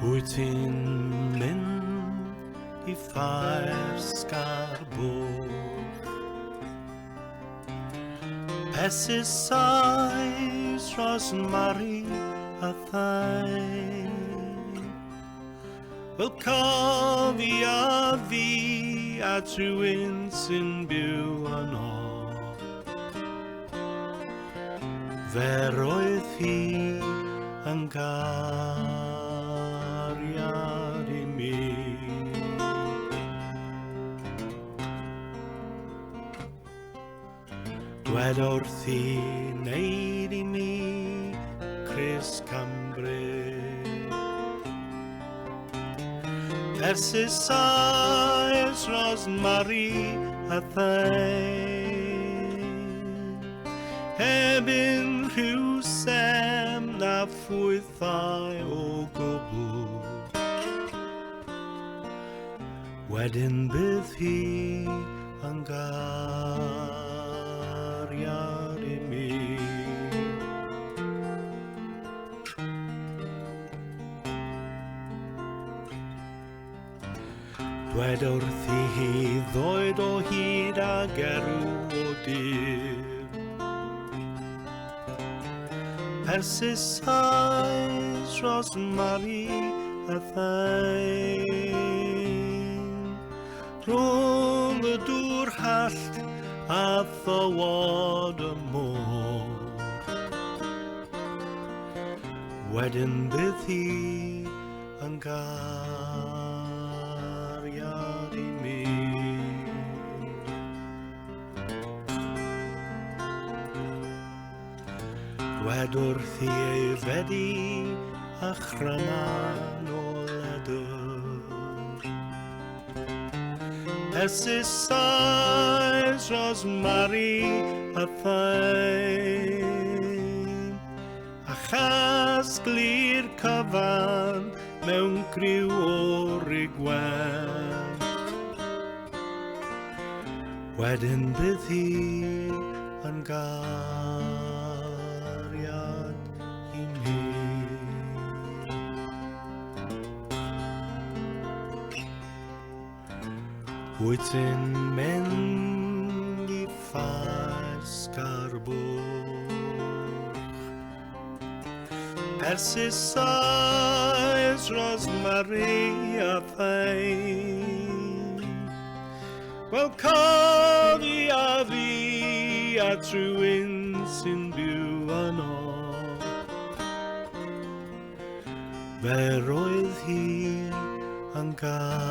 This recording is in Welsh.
Wyt ti'n mynd I ffair Scarborough, pesisais Rosemary a thain. Wel cofia fi a rhywun sy'n byw yno, fe roedd hi yn gariad I mi. Dwed wrth I wneud I mi Chris Cambridge, persisais Rosemary a thain, heb unrhyw sem na ffwythau o gwbl. Wedyn bydd hi yn gariad I mi. Dwed wrth I hi ddod o hyd a gerw o dydd, persisais Rosemary a thain, rhwng y dŵr hallt a thywod y môr. Wedyn bydd hi yn gariad I mi. Dwed wrth I aeddfedu a chryman o ledr, persisais Rosemary a thain, a chasglu'r cyfan mewn griw o rigwen. Wedyn bydd hi yn gariad I mi. Wyt ti'n mynd I ffair Scarborough, persisais Rosemary a thain, wel cofia fi a rhywun sy'n byw yno, fe roedd hi yn gariad